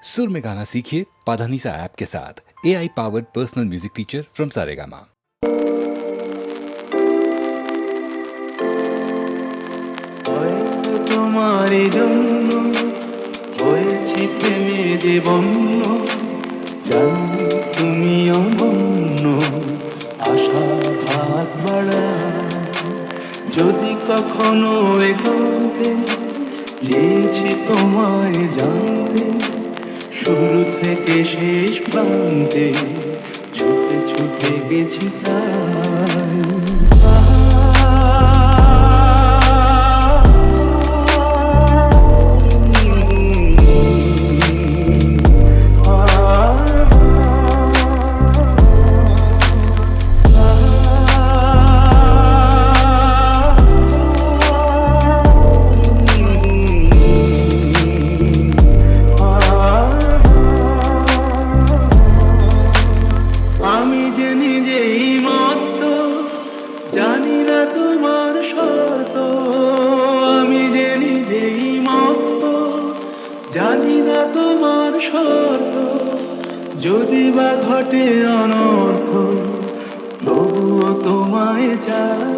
सुर में गाना सीखिए पाधानीसा ऐप के साथ। AI powered personal music teacher from Saregama. তোমারই জন্য হয়েছি প্রেমে জীবন, জানি তুমি অনন্য, আশা হাত বাড়া। যদি কখনো এগোতে চেয়েছি তোমায় জানতে, শুরু থেকে শেষ প্রান্তে ছুটে ছুটে গেছি তাই। জানি না তোমার শর্ত, যদি বা ঘটে অনর্থ, তবুও তোমায় চাই।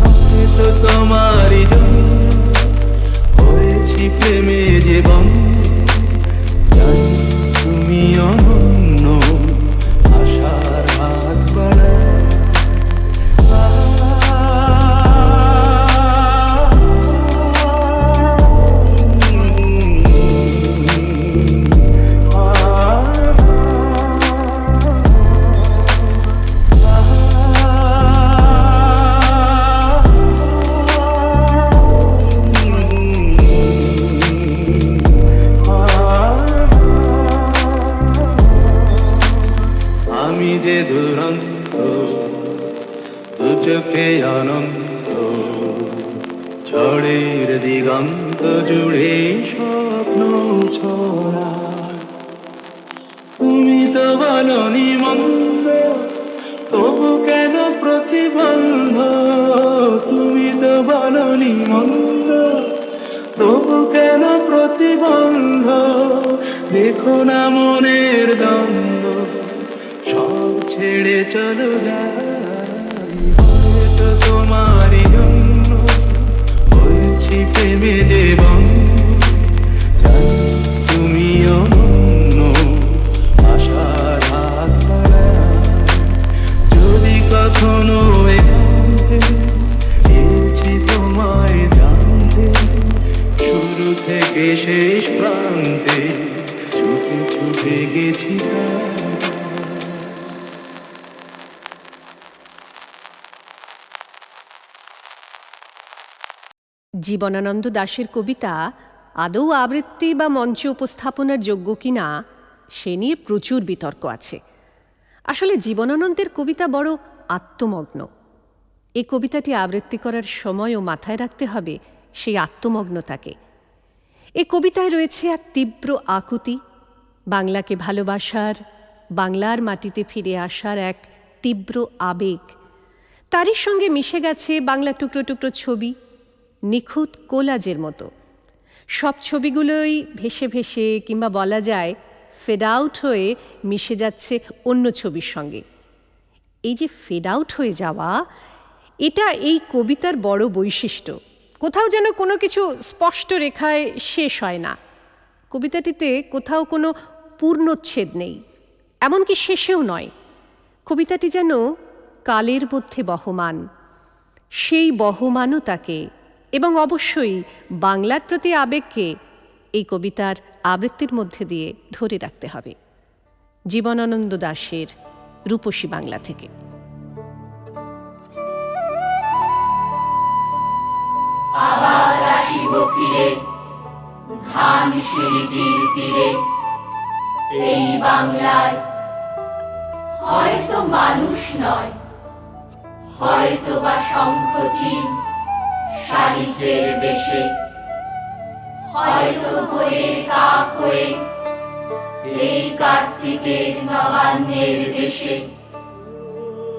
হয়তো তোমারই জন্য হয়েছি প্রেমে জীবন, জানি তুমি অনন্য, আশার হাত বাড়া। আমি যে দুরন্ত, দু চোখে অনন্ত, ঝড়ের দিগন্ত জুড়ে স্বপ্ন ছড়া। তুমি তো বলনি মন্দ, তবু কেন প্রতিবন্ধ? তুমি তো বলনি মন্দ, তবু কেন প্রতিবন্ধ? দেখো না মনের দ্বন্দ্ব, সব ছেড়ে চলো যাই। হয়তো তোমারই জন্য হয়েছি প্রেমে জীবন, জানি তুমি অনন্য, আশার হাত বাড়া। যদি কখনো একান্তে চেয়েছি তোমায় জানতে, শুরু থেকে শেষ প্রান্তে ছুটে ছুটে গেছি তাই। জীবনানন্দ দাশের কবিতা আদৌ আবৃত্তি বা মঞ্চে উপস্থাপনার যোগ্য কিনা সে নিয়ে প্রচুর বিতর্ক আছে। আসলে জীবনানন্দের কবিতা বড় আত্মমগ্ন। এই কবিতাটি আবৃত্তি করার সময়ও মাথায় রাখতে হবে সেই আত্মমগ্নতাকে। এই কবিতায় রয়েছে এক তীব্র আকুতি, বাংলাকে ভালোবাসার, বাংলার মাটিতে ফিরে আসার এক তীব্র আবেগ। তারই সঙ্গে মিশে গেছে বাংলা টুকরো টুকরো ছবি, নিখুঁত কোলাজের মতো। সব ছবিগুলোই ভেসে ভেসে কিংবা বলা যায় ফেড আউট হয়ে মিশে যাচ্ছে অন্য ছবির সঙ্গে। এই যে ফেড আউট হয়ে যাওয়া, এটা এই কবিতার বড় বৈশিষ্ট্য। কোথাও যেন কোনো কিছু স্পষ্ট রেখায় শেষ হয় না। কবিতাটিতে কোথাও কোনো পূর্ণচ্ছেদ নেই, এমনকি শেষেও নয়। কবিতাটি যেন কালের মধ্যে বহমান। সেই বহমানতাকে এবং অবশ্যই বাংলার প্রতি আবেগকে এই কবিতার আবৃত্তির মধ্যে দিয়ে ধরে রাখতে হবে। জীবনানন্দ দাশের রূপসী বাংলা থেকে। আবার আসিব ফিরে ধান সিঁড়িটির তীরে, এই বাংলায় হয়তো মানুষ নয়, হয়তো বা শঙ্খচিল শালিকের বেশে, হয়তো ভোরের কাক হয়ে এই কার্তিকের নবান্নের দেশে,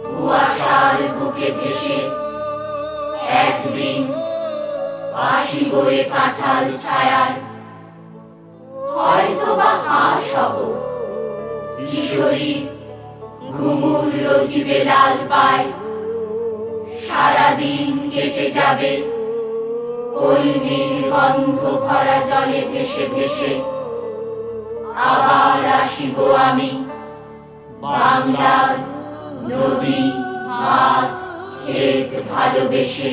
কুয়াশার বুকে ভেসে একদিন আসিব এ কাঁঠাল ছায়ায়, হয়তো বা হাঁস হব। কিশোরী ঘুমুর রহিবে লাল পায়, সারাদিন কেটে যাবে কলমির গন্ধ ভরা জলে ভেসে ভেসে। আবার আসিব আমি বাংলার নদী মাঠ ক্ষেত ভালোবেসে।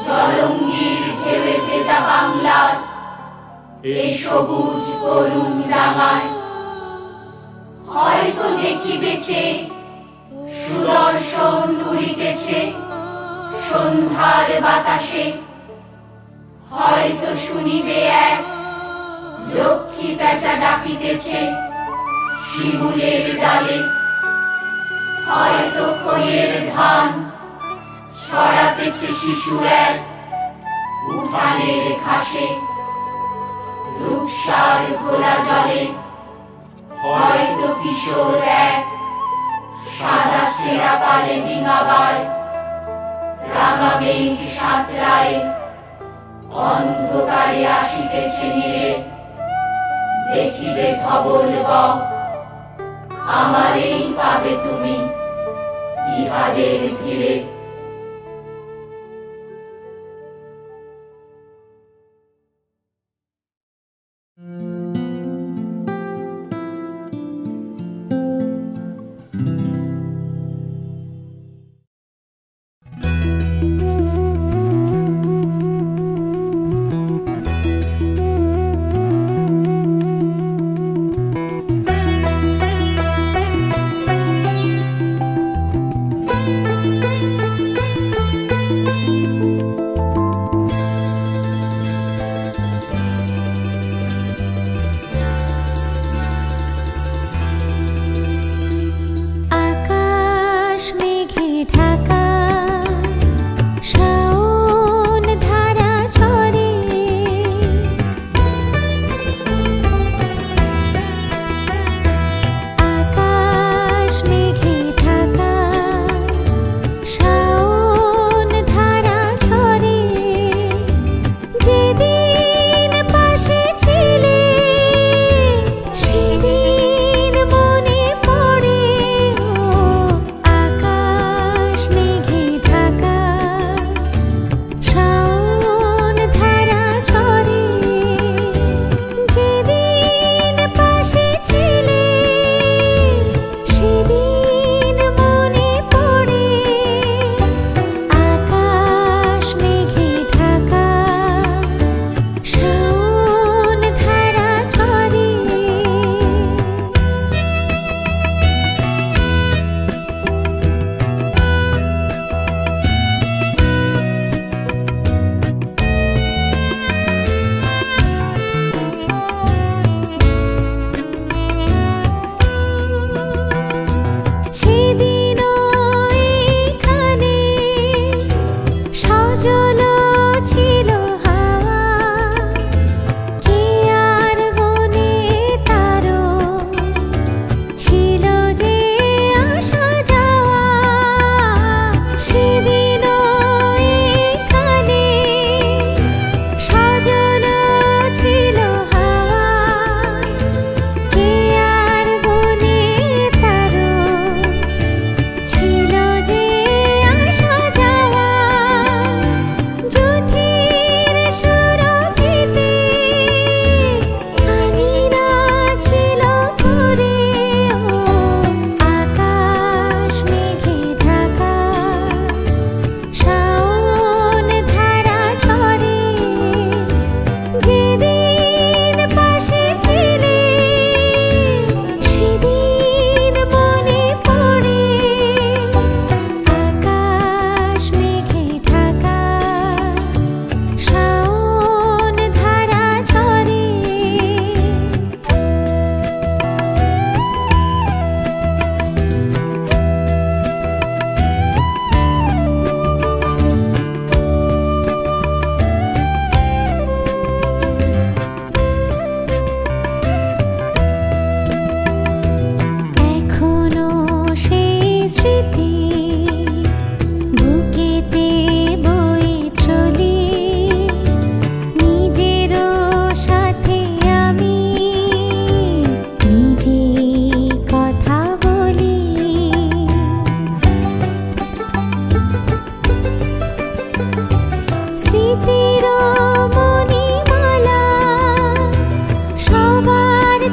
জলঙ্গির ঢেউয়ে ভেজা বাংলার এ সবুজ করুণ ডাঙায় হয়তো দেখিবেছে সুদর্শন উড়িতেছে সন্ধ্যার বাতাসে। হয়তো শুনিবে এক লক্ষ্মী পেঁচা ডাকিতেছে শিমুলের ডালে। হয়তো খইয়ের ধান ছড়াতেছে শিশু এক উঠানের ঘাসে। রূপসার ঘোলা জলে হয়তো কিশোর এক সাদা ছেঁড়া পালে ডিঙাবায়। রাঙা মেঘ সাঁতরায় অন্ধকারে আসিতেছে নীরে। দেখিবে ধবল বক আমারেই পাবে তুমি ইহাদের ভিড়ে।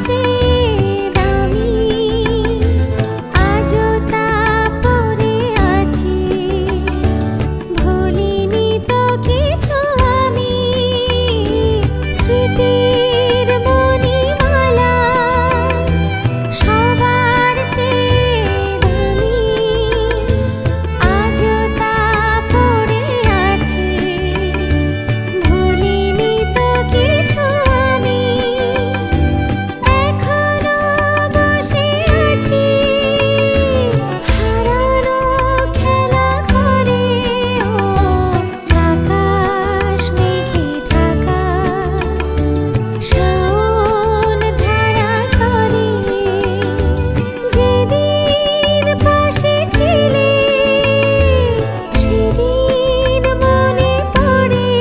চেয়ে দামি আজও তা পড়ে আছি, ভুলিনি তো কিছু আমি স্মৃতির মণিমালা সবার চেয়ে দামি আজও তা পড়ে আছি, ভুলিনি তো কিছু আমি এখনো বসে আছি হারানো খেলা ঘরে। ও আকাশ মেঘে ঢাকা শাওন ধারা ঝরে, যেদিন পাশে ছিলে সেদিন মনে পড়ে।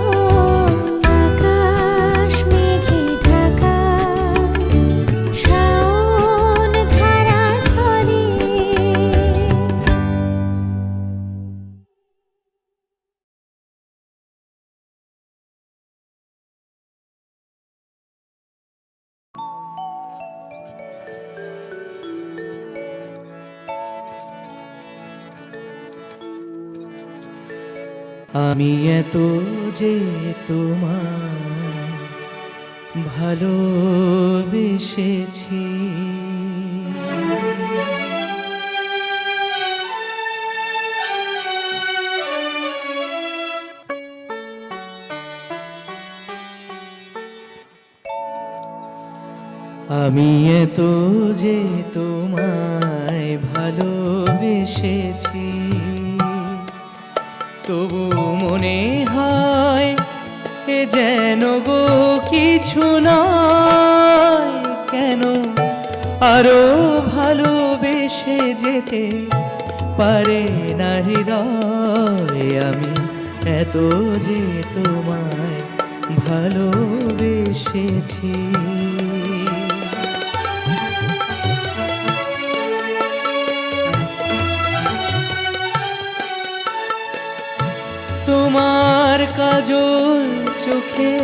ও আকাশ মেঘে ঢাকা শাওন ধারা ঝরে। আমি এত যে তোমায় ভালোবেসেছি, আমি এত যে তোমায় ভালোবেসেছি, তবু মনে হয় এ যেন গো কিছু নয়। কেন আরো ভালোবেসে যেতে পারে না হৃদয়? আমি এত যে তোমায় ভালোবেসেছি। তোমার কাজল চোখে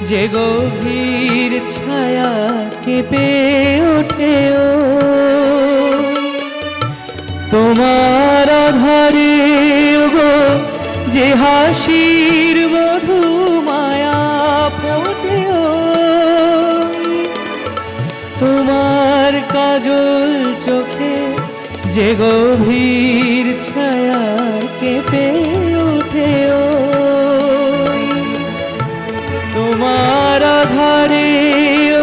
যে গভীর ছায়া কেঁপে ওঠে, ও তোমার আধারে গো যে হাসির মধু মায়া ফোটে, ও তোমার কাজল চোখে যে গভীর ছায়া কেঁপে ওঠে, ও তোমার আধারে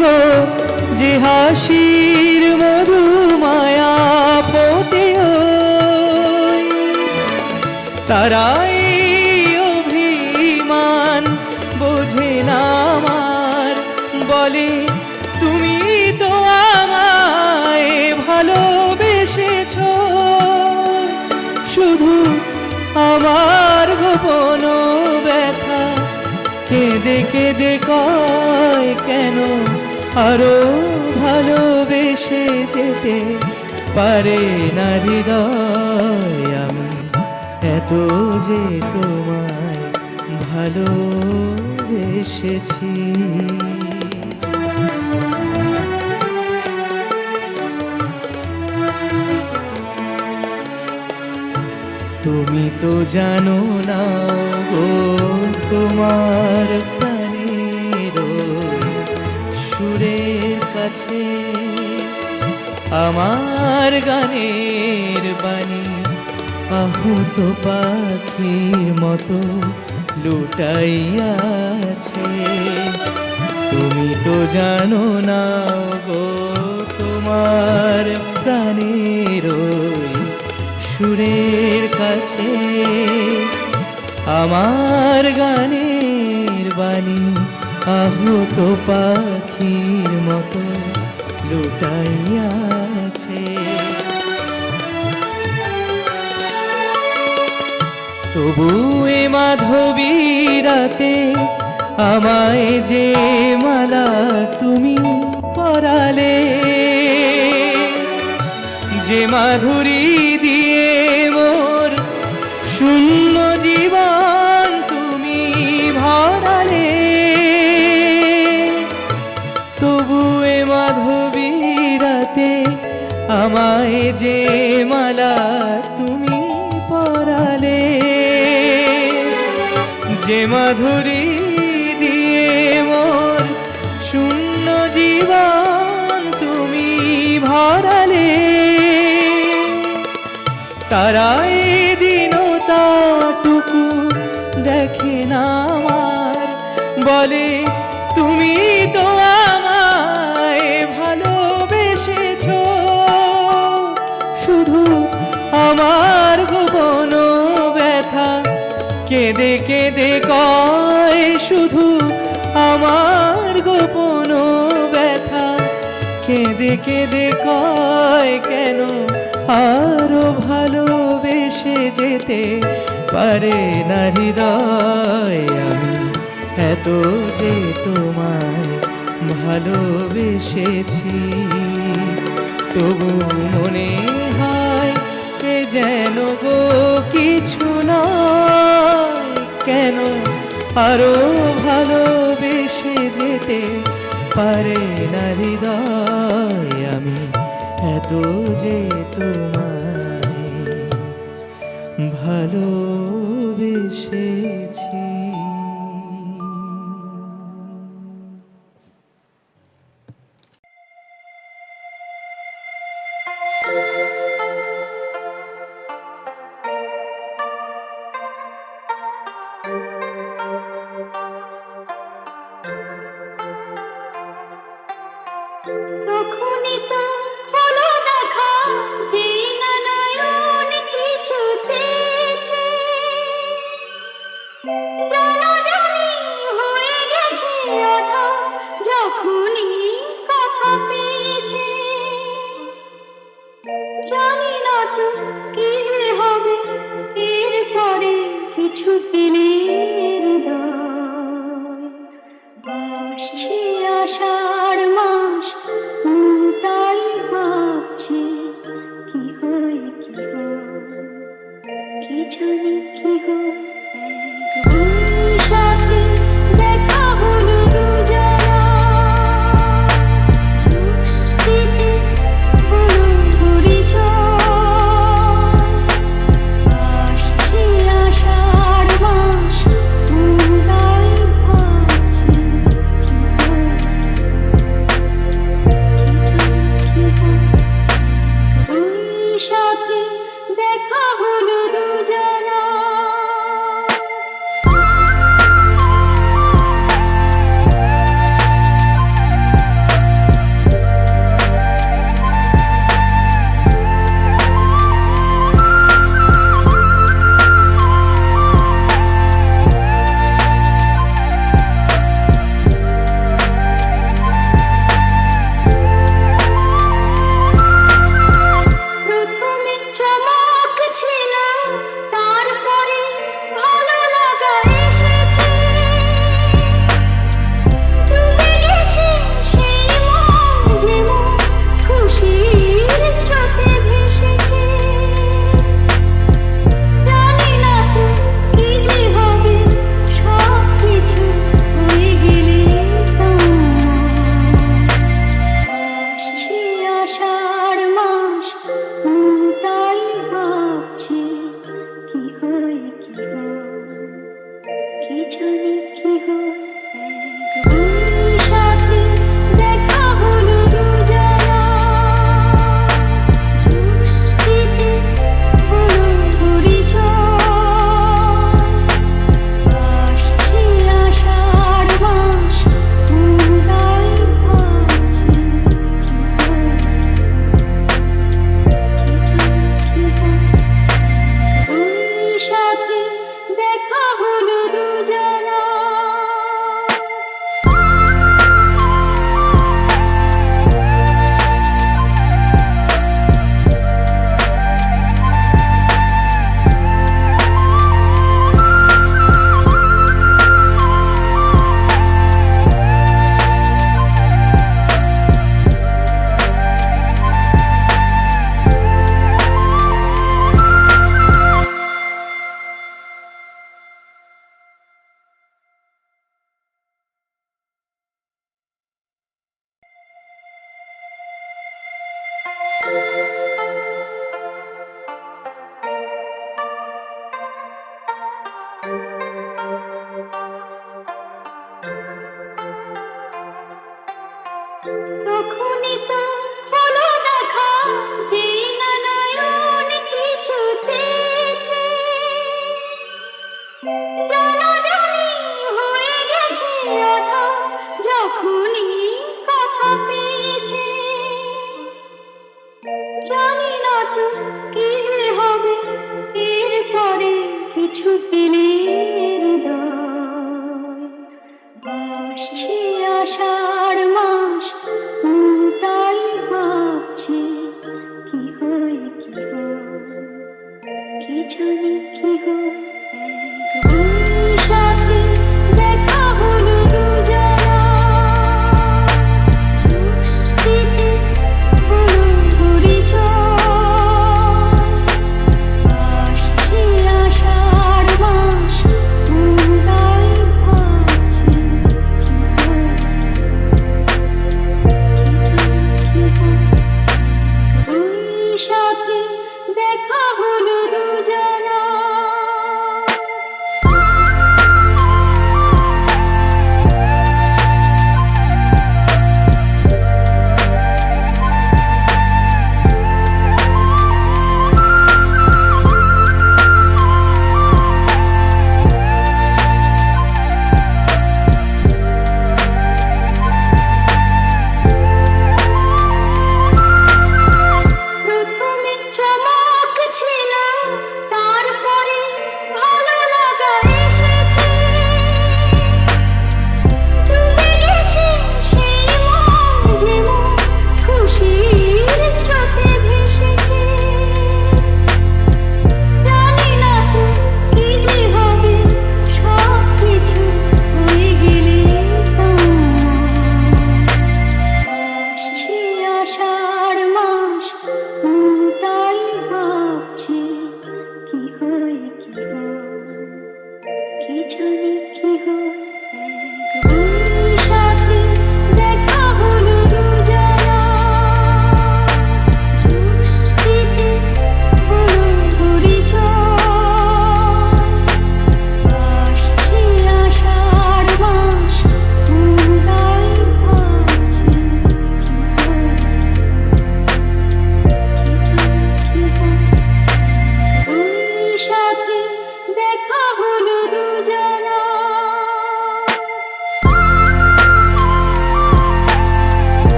গো যে হাসির মধু মায়া ফোটে, ও তারাই অভিমান বোঝে না আমার, বলে তুমি তো আমায় ভালোবেসেছ, শুধু আমার গোপন ব্যথা কেঁদে কেঁদে কয় কেন আরো ভালোবেসে যেতে পারে না হৃদয়? আমি এত যে তোমায় ভালোবেসেছি। তুমি তো জানো না গো তোমার প্রাণের সুরের কাছে আমার গানের বাণী আহত পাখির মতো লুটাইয়াছে। তুমি তো জানো না গো তোমার প্রাণের সুরের কাছে আমার গানের বাণী আহত পাখির মতো লুটাইয়াছে। তবু এ মাধবী রাতে আমায় যে মালা তুমি পরালে, যে মাধুরী দিয়ে মোর শূন্য জীবন তুমি ভরালে, তবু এ আমায় যে মালা তুমি পরালে, যে মাধুরী দিয়ে মোর শূন্য জীবন তুমি ভরালে, তারাই দিনটাটুকু দেখে না আমার, বলে তুমি তো আমায় ভালোবেসেছো। শুধু আমার গোপন ব্যথা কেঁদে কেঁদে কয়, শুধু আমার গোপন ব্যথা কেঁদে কেঁদে কয়, কেন আরো ভালোবেসে যেতে পারে না হৃদয়। আমি এত যে তোমায় ভালোবেসেছি, তবু মনে হয় এ যেন গো কিছু নয়। কেন আরো ভালোবেসে যেতে পারে না হৃদয়। আমি এত যে তোমায় ভালোবেসেছি। তখনই তো হলো দেখা, যে না নয়ন কিছু চেয়েছে। তখনই তো হলো দেখা যে না নয়ন কিছু চেয়েছে, জানাজানি হয়ে গেছে আধা যখনই কথা পেয়েছে। জানি না তো কি যে হবে এরপরে কিছু পেলে